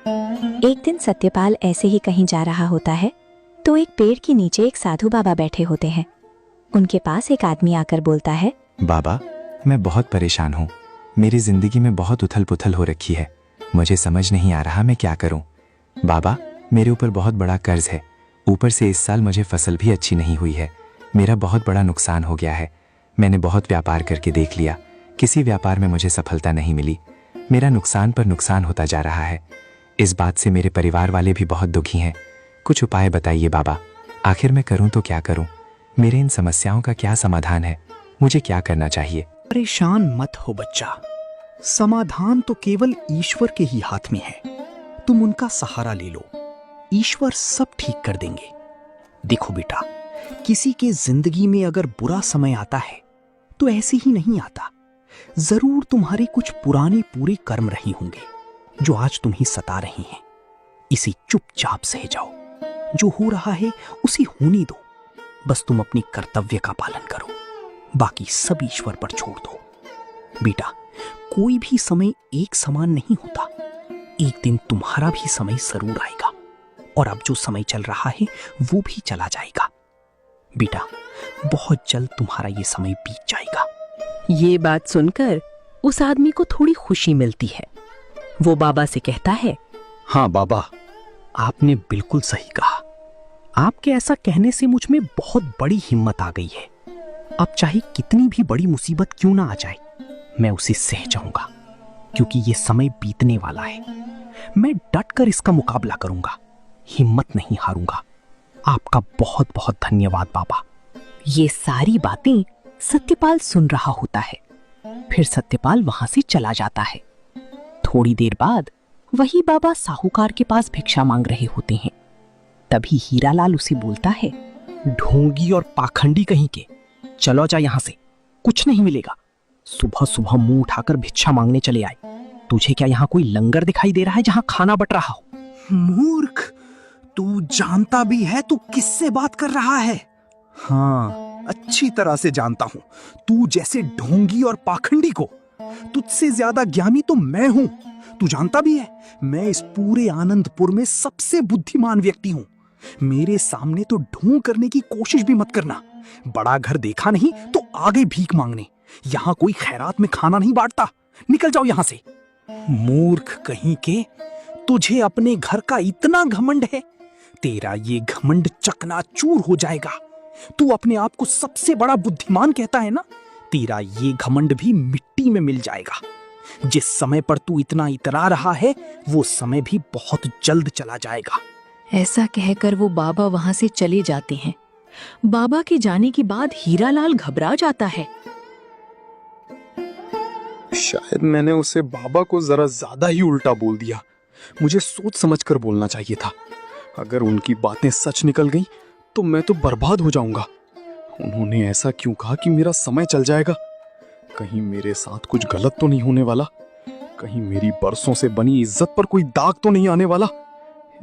एक दिन सत्यपाल ऐसे ही कहीं जा रहा होता है तो एक पेड़ के नीचे एक साधु बाबा बैठे होते हैं। उनके पास एक आदमी आकर बोलता है, बाबा, मैं बहुत परेशान हूँ। मेरी जिंदगी में बहुत उथल पुथल हो रखी है। मुझे समझ नहीं आ रहा मैं क्या करूँ। बाबा, मेरे ऊपर बहुत बड़ा कर्ज है। ऊपर से इस साल मुझे फसल भी अच्छी नहीं हुई है। मेरा बहुत बड़ा नुकसान हो गया है। मैंने बहुत व्यापार करके देख लिया, किसी व्यापार में मुझे सफलता नहीं मिली। मेरा नुकसान पर नुकसान होता जा रहा है। इस बात से मेरे परिवार वाले भी बहुत दुखी हैं। कुछ उपाय बताइए बाबा, आखिर मैं करूं तो क्या करूं? मेरे इन समस्याओं का क्या समाधान है? मुझे क्या करना चाहिए? परेशान मत हो बच्चा, समाधान तो केवल ईश्वर के ही हाथ में है। तुम उनका सहारा ले लो, ईश्वर सब ठीक कर देंगे। देखो बेटा, किसी के जिंदगी में अगर बुरा समय आता है तो ऐसे ही नहीं आता। जरूर तुम्हारे कुछ पुराने पूरे कर्म रहे होंगे जो आज तुम्हें सता रहे हैं। इसे चुपचाप सह जाओ। जो हो रहा है उसे होने दो। बस तुम अपने कर्तव्य का पालन करो, बाकी सब ईश्वर पर छोड़ दो। बेटा, कोई भी समय एक समान नहीं होता। एक दिन तुम्हारा भी समय जरूर आएगा और अब जो समय चल रहा है वो भी चला जाएगा। बेटा, बहुत जल्द तुम्हारा ये समय बीत जाएगा। ये बात सुनकर उस आदमी को थोड़ी खुशी मिलती है। वो बाबा से कहता है, हाँ बाबा, आपने बिल्कुल सही कहा। आपके ऐसा कहने से मुझ में बहुत बड़ी हिम्मत आ गई है। अब चाहे कितनी भी बड़ी मुसीबत क्यों ना आ जाए, मैं उसे सह जाऊंगा, क्योंकि ये समय बीतने वाला है। मैं डट कर इसका मुकाबला करूंगा, हिम्मत नहीं हारूंगा। आपका बहुत बहुत धन्यवाद बाबा। ये सारी बातें सत्यपाल सुन रहा होता है। फिर सत्यपाल वहां से चला जाता है। थोड़ी देर बाद वही बाबा साहूकार के पास भिक्षा मांग रहे होते हैं। तभी हीरालाल उसे बोलता है, ढोंगी और पाखंडी कहीं के, चलो जा यहां से, कुछ नहीं मिलेगा। सुबह सुबह मुंह उठाकर भिक्षा मांगने चले आए। तुझे क्या यहाँ कोई लंगर दिखाई दे रहा है जहाँ खाना बट रहा हो? मूर्ख, तू जानता भी है तू किससे बात कर रहा है? हाँ, अच्छी तरह से जानता हूं। तू जैसे ढोंगी और पाखंडी को तुझसे ज्यादा ज्ञानी तो मैं हूं। तू जानता भी है, मैं इस पूरे आनंदपुर में सबसे बुद्धिमान व्यक्ति हूं। मेरे सामने तो ढोंग करने की कोशिश भी मत करना। बड़ा घर देखा नहीं तो आगे भीख मांगने। यहाँ कोई खैरात में खाना नहीं बांटता। निकल जाओ यहाँ से। मूर्ख कहीं के, तुझे अपने घर का इतना घमंड है? तेरा ये घमंड चकनाचूर हो जाएगा। तू अपने आप को सबसे बड़ा बुद्धिमान कहता है ना? तेरा ये घमंड भी मिट्टी में मिल जाएगा। जिस समय पर तू इतना इतरा रहा है वो समय भी बहुत जल्द चला जाएगा। ऐसा कहकर वो बाबा वहां से चले जाते हैं। बाबा के जाने के बाद हीरालाल घबरा जाता है। शायद मैंने उसे बाबा को जरा ज्यादा ही उल्टा बोल दिया। मुझे सोच समझकर बोलना चाहिए था। अगर उनकी बातें सच निकल गईं तो मैं तो बर्बाद हो जाऊंगा। उन्होंने ऐसा क्यों कहा कि मेरा समय चल जाएगा? कहीं मेरे साथ कुछ गलत तो नहीं होने वाला? कहीं मेरी बरसों से बनी इज्जत पर कोई दाग तो नहीं आने वाला?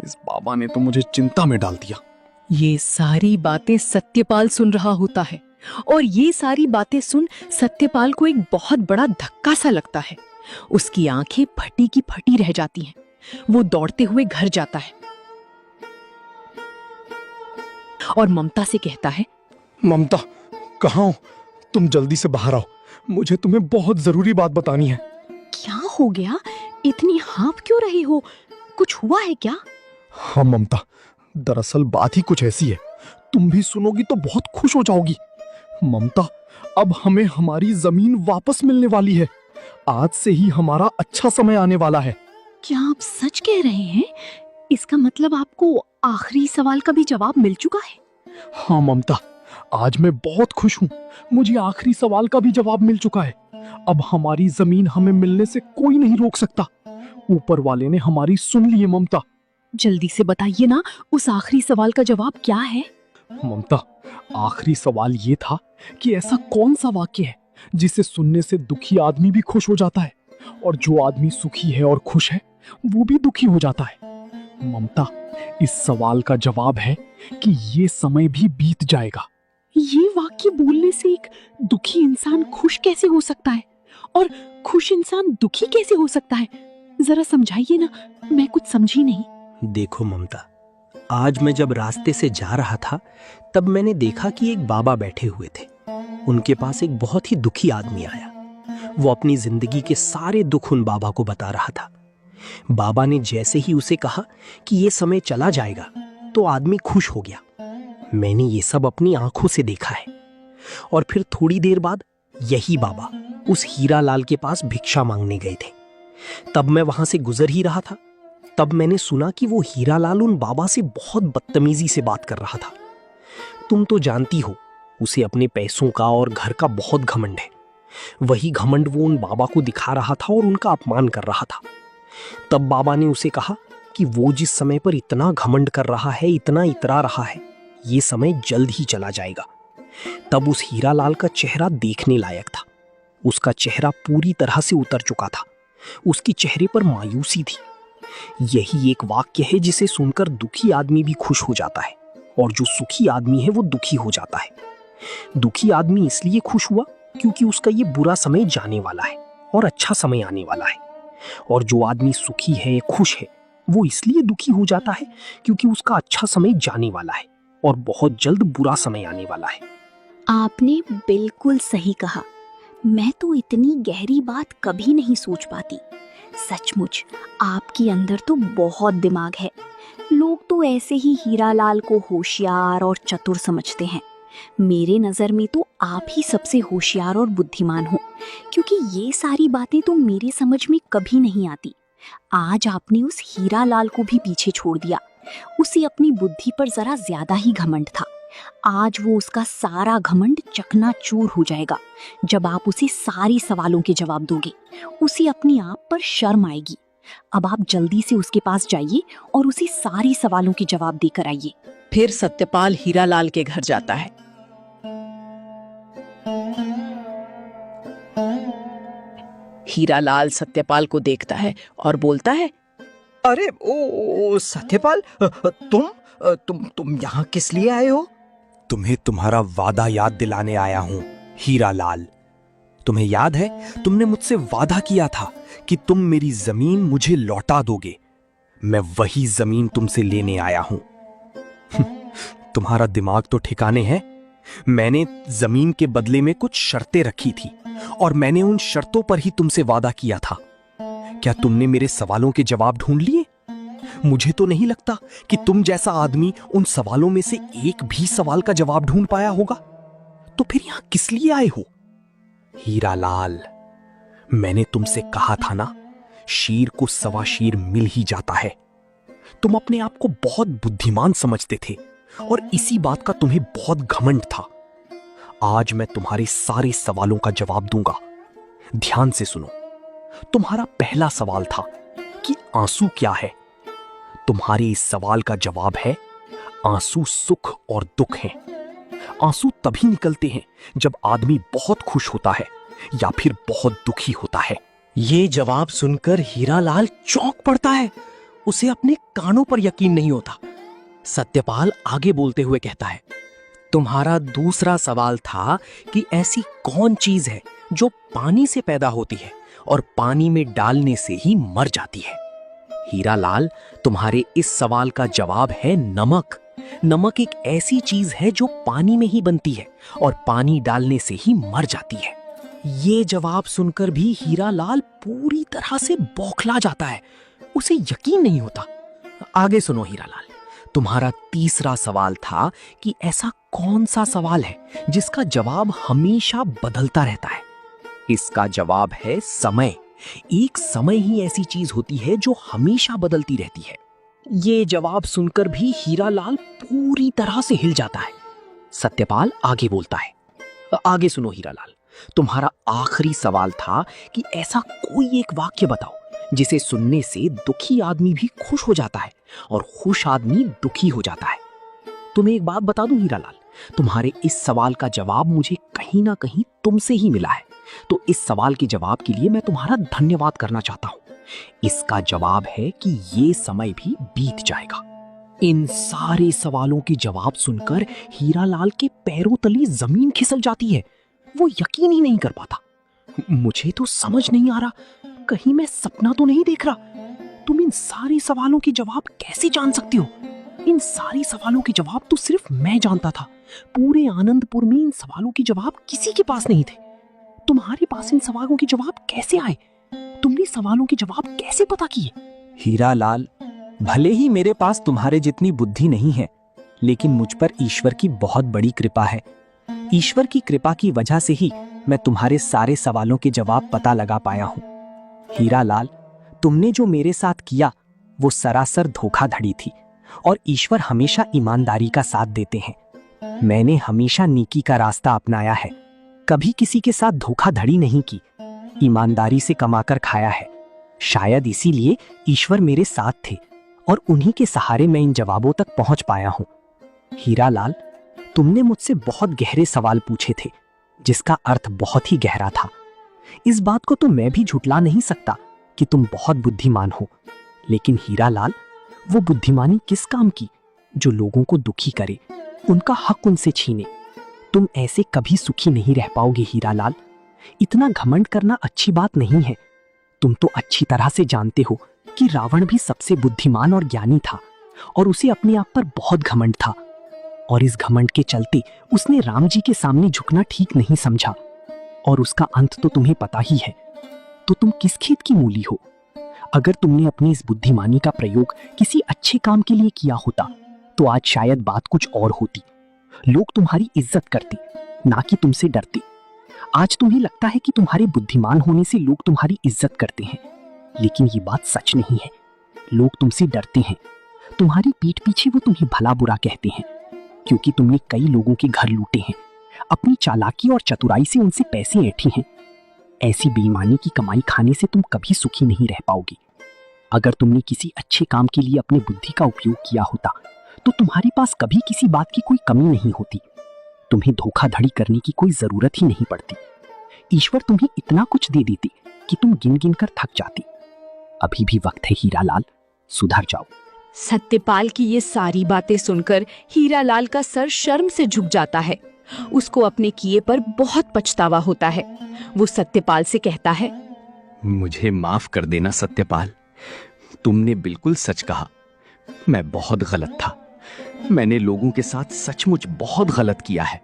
इस बाबा ने तो मुझे चिंता में डाल दिया। ये सारी बातें सत्यपाल सुन रहा होता है और ये सारी बातें सुन सत्यपाल को एक बहुत बड़ा धक्का सा लगता है। उसकी आंखें फटी की फटी रह जाती हैं। वो दौड़ते हुए घर जाता है और ममता से कहता है, ममता, कहाँ हो? तुम जल्दी से बाहर आओ। मुझे तुम्हें बहुत जरूरी बात बतानी है। क्या हो गया? इतनी हाँफ क्यों रही हो? कुछ हुआ है क्या? हाँ ममता, दरअसल बात ही कुछ ऐसी है, तुम भी सुनोगी तो बहुत खुश हो जाओगी। ममता, अब हमें हमारी जमीन वापस मिलने वाली है। आज से ही हमारा अच्छा समय आने वाला है। क्या आप सच कह रहे हैं? इसका मतलब आपको आखिरी सवाल का भी जवाब मिल चुका है? हाँ ममता, आज मैं बहुत खुश हूँ। मुझे आखिरी सवाल का भी जवाब मिल चुका है। अब हमारी जमीन हमें मिलने से कोई नहीं रोक सकता। ऊपर वाले ने हमारी सुन ली है ममता। जल्दी से बताइए ना, उस आखिरी सवाल का जवाब क्या है? ममता, आखिरी सवाल ये था कि ऐसा कौन सा वाक्य है जिसे सुनने से दुखी आदमी भी खुश हो जाता है और जो आदमी सुखी है और खुश है वो भी दुखी हो जाता है। ममता, इस सवाल का जवाब है कि ये समय भी बीत जाएगा। ये वाक्य बोलने से एक दुखी इंसान खुश कैसे हो सकता है और खुश इंसान दुखी कैसे हो सकता है? जरा समझाइए ना, मैं कुछ समझी नहीं। देखो ममता, आज मैं जब रास्ते से जा रहा था तब मैंने देखा कि एक बाबा बैठे हुए थे। उनके पास एक बहुत ही दुखी आदमी आया। वो अपनी जिंदगी के सारे दुख उन बाबा को बता रहा था। बाबा ने जैसे ही उसे कहा कि ये समय चला जाएगा तो आदमी खुश हो गया। मैंने ये सब अपनी आंखों से देखा है। और फिर थोड़ी देर बाद यही बाबा उस हीरालाल के पास भिक्षा मांगने गए थे। तब मैं वहां से गुजर ही रहा था। तब मैंने सुना कि वो हीरालाल उन बाबा से बहुत बदतमीजी से बात कर रहा था। तुम तो जानती हो, उसे अपने पैसों का और घर का बहुत घमंड है। वही घमंड वो उन बाबा को दिखा रहा था और उनका अपमान कर रहा था। तब बाबा ने उसे कहा कि वो जिस समय पर इतना घमंड कर रहा है, इतना इतरा रहा है, ये समय जल्द ही चला जाएगा। तब उस हीरालाल का चेहरा देखने लायक था। उसका चेहरा पूरी तरह से उतर चुका था। उसके चेहरे पर मायूसी थी। यही एक वाक्य है जिसे सुनकर दुखी आदमी भी खुश हो जाता है और जो सुखी आदमी है वो दुखी हो जाता है। दुखी आदमी इसलिए खुश हुआ क्योंकि उसका ये बुरा समय जाने वाला है और अच्छा समय आने वाला है। और जो आदमी सुखी है, खुश है, वो इसलिए दुखी हो जाता है क्योंकि उसका अच्छा समय जाने वाला है और बहुत जल्द बुरा समय आने वाला है। आपने बिल्कुल सही कहा। मैं तो इतनी गहरी बात कभी नहीं सोच पाती। सचमुच आपके अंदर तो बहुत दिमाग है। लोग तो ऐसे ही हीरालाल को होशियार और चतुर समझते हैं। मेरे नज़र में तो आप ही सबसे होशियार और बुद्धिमान हो, क्योंकि ये सारी बातें तो मेरे समझ में कभी नहीं आती। आज आपने उस हीरालाल को भी पीछे छोड़ दिया। उसे अपनी बुद्धि पर जरा ज्यादा ही घमंड था। आज वो उसका सारा घमंड चकनाचूर हो जाएगा जब आप उसे सारी सवालों के जवाब दोगे। उसे अपने आप पर शर्म आएगी। अब आप जल्दी से उसके पास जाइए और उसे सारी सवालों के जवाब देकर आइए। फिर सत्यपाल हीरालाल के घर जाता है। हीरालाल सत्यपाल को देखता है और बोलता है, अरे ओ सत्यपाल, तुम यहाँ किस लिए आए हो? तुम्हें तुम्हारा वादा याद दिलाने आया हूँ हीरालाल। तुम्हें याद है, तुमने मुझसे वादा किया था कि तुम मेरी जमीन मुझे लौटा दोगे। मैं वही जमीन तुमसे लेने आया हूं। तुम्हारा दिमाग तो ठिकाने है। मैंने जमीन के बदले में कुछ शर्तें रखी थी और मैंने उन शर्तों पर ही तुमसे वादा किया था। क्या तुमने मेरे सवालों के जवाब ढूंढ लिए? मुझे तो नहीं लगता कि तुम जैसा आदमी उन सवालों में से एक भी सवाल का जवाब ढूंढ पाया होगा। तो फिर यहां किस लिए आए हो? हीरालाल, मैंने तुमसे कहा था ना, शीर को सवा शीर मिल ही जाता है। तुम अपने आप को बहुत बुद्धिमान समझते थे और इसी बात का तुम्हें बहुत घमंड था। आज मैं तुम्हारे सारे सवालों का जवाब दूंगा। ध्यान से सुनो। तुम्हारा पहला सवाल था कि आंसू क्या है। तुम्हारे इस सवाल का जवाब है, आंसू सुख और दुख हैं। आंसू तभी निकलते हैं जब आदमी बहुत खुश होता है या फिर बहुत दुखी होता है। ये जवाब सुनकर हीरालाल चौंक पड़ता है। उसे अपने कानों पर यकीन नहीं होता। सत्यपाल आगे बोलते हुए कहता है, तुम्हारा दूसरा सवाल था कि ऐसी कौन चीज है जो पानी से पैदा होती है और पानी में डालने से ही मर जाती है। हीरालाल, तुम्हारे इस सवाल का जवाब है नमक। नमक एक ऐसी चीज है जो पानी में ही बनती है और पानी डालने से ही मर जाती है। ये जवाब सुनकर भी हीरालाल पूरी तरह से बौखला जाता है। उसे यकीन नहीं होता। आगे सुनो हीरालाल, तुम्हारा तीसरा सवाल था कि ऐसा कौन सा सवाल है जिसका जवाब हमेशा बदलता रहता है। इसका जवाब है समय। एक समय ही ऐसी चीज होती है जो हमेशा बदलती रहती है। ये जवाब सुनकर भी हीरालाल पूरी तरह से हिल जाता है। सत्यपाल आगे बोलता है, आगे सुनो हीरालाल, तुम्हारा आखिरी सवाल था कि ऐसा कोई एक वाक्य बताओ जिसे सुनने से दुखी आदमी भी खुश हो जाता है और खुश आदमी दुखी हो जाता है। तुम्हें एक बात बता दूं हीरालाल, तुम्हारे इस सवाल का जवाब मुझे कहीं ना कहीं तुमसे ही मिला है। तो इस सवाल के जवाब के लिए मैं तुम्हारा धन्यवाद करना चाहता हूं। इसका जवाब है कि ये समय भी बीत जाएगा। इन सारे सवालों के जवाब सुनकर हीरालाल के पैरों तले जमीन खिसक जाती है। वो यकीन ही नहीं कर पाता। मुझे तो समझ नहीं आ रहा कहीं मैं सपना तो नहीं देख रहा? तुम इन सारे सवालों के जवाब कैसे जान सकती हो? इन सारे सवालों के जवाब तो सिर्फ मैं जानता था। पूरे आनंदपुर में इन सवालों के जवाब किसी के पास नहीं थे। तुम्हारे पास इन सवालों के जवाब कैसे आए? तुमने सवालों के जवाब कैसे पता किए? हीरालाल, भले ही मेरे पास तुम्हारे जितनी बुद्धि नहीं है, लेकिन मुझ पर ईश्वर की बहुत बड़ी कृपा है। ईश्वर की कृपा की वजह से ही मैं तुम्हारे सारे सवालों के जवाब पता लगा पाया हूं। हीरालाल, तुमने जो मेरे साथ किया वो सरासर धोखाधड़ी थी और ईश्वर हमेशा ईमानदारी का साथ देते हैं। मैंने हमेशा नेकी का रास्ता अपनाया है, कभी किसी के साथ धोखाधड़ी नहीं की, ईमानदारी से कमाकर खाया है। शायद इसीलिए ईश्वर मेरे साथ थे और उन्हीं के सहारे मैं इन जवाबों तक पहुंच पाया हूं। हीरालाल, तुमने मुझसे बहुत गहरे सवाल पूछे थे जिसका अर्थ बहुत ही गहरा था। इस बात को तो मैं भी झुटला नहीं सकता कि तुम बहुत बुद्धिमान हो, लेकिन हीरालाल, वो बुद्धिमानी किस काम की जो लोगों को दुखी करे, उनका हक उनसे छीने। तुम ऐसे कभी सुखी नहीं रह पाओगे हीरालाल। इतना घमंड करना अच्छी बात नहीं है। तुम तो अच्छी तरह से जानते हो कि रावण भी सबसे बुद्धिमान और ज्ञानी था और उसे अपने आप पर बहुत घमंड था, और इस घमंड के चलते उसने राम जी के सामने झुकना ठीक नहीं समझा, और उसका अंत तो तुम्हें पता ही है। तो तुम किस खेत की मूली हो? अगर तुमने अपनी इस बुद्धिमानी का प्रयोग किसी अच्छे काम के लिए किया होता तो आज शायद बात कुछ और होती। लोग तुम्हारी इज्जत करते, ना कि तुमसे डरते। आज तुम्हें लगता है कि तुम्हारे बुद्धिमान होने से लोग तुम्हारी इज्जत करते हैं, लेकिन ये बात सच नहीं है। लोग तुमसे डरते हैं। तुम्हारी पीठ पीछे वो तुम्हें भला बुरा कहते हैं, क्योंकि तुमने कई लोगों के घर लूटे हैं, अपनी चालाकी और चतुराई से उनसे पैसे ऐंठे हैं। ऐसी बेईमानी की कमाई खाने से तुम कभी सुखी नहीं रह पाओगी। अगर तुमने किसी अच्छे काम के लिए अपनी बुद्धि का उपयोग किया होता तो तुम्हारे पास कभी किसी बात की कोई कमी नहीं होती। तुम्हें धोखाधड़ी करने की कोई जरूरत ही नहीं पड़ती। ईश्वर तुम्हें इतना कुछ दे देते कि तुम गिन गिन कर थक जाती। अभी भी वक्त है हीरालाल, सुधर जाओ। सत्यपाल की ये सारी बातें सुनकर हीरालाल का सर शर्म से झुक जाता है। उसको अपने किए पर बहुत पछतावा होता है। वो सत्यपाल से कहता है, मुझे माफ कर देना सत्यपाल, तुमने बिल्कुल सच कहा। मैं बहुत गलत था। मैंने लोगों के साथ सचमुच बहुत गलत किया है।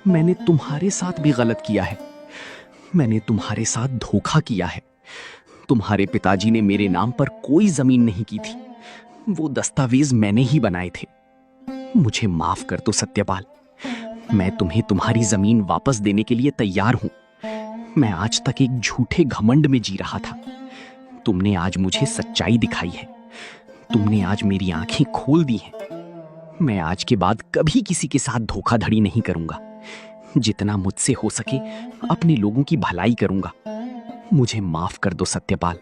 मैंने तुम्हारे साथ भी गलत किया है। मैंने तुम्हारे साथ धोखा किया है। तुम्हारे पिताजी ने मेरे नाम पर कोई जमीन नहीं की थी, वो दस्तावेज मैंने ही बनाए थे। मुझे माफ कर दो सत्यपाल। मैं तुम्हें तुम्हारी जमीन वापस देने के लिए तैयार हूं। मैं आज तक एक झूठे घमंड में जी रहा था। तुमने आज मुझे सच्चाई दिखाई है। तुमने आज मेरी आंखें खोल दी हैं। मैं आज के बाद कभी किसी के साथ धोखाधड़ी नहीं करूंगा। जितना मुझसे हो सके अपने लोगों की भलाई करूंगा। मुझे माफ कर दो सत्यपाल।